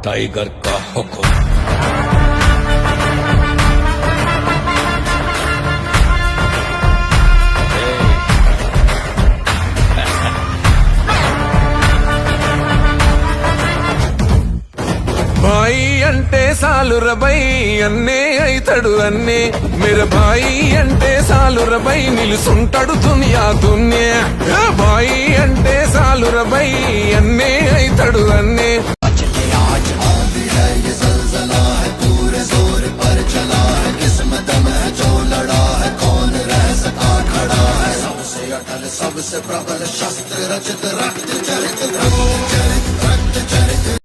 Tiger का हुक्म। భాయి అంటే సాలురబై అన్నే అయితడు అన్నే మేర భాయి అంటే సాలురబై నిలుసుంటాడు దునియా దున్నే భాయి అంటే సాలురబై అన్నే అయితడు అన్నే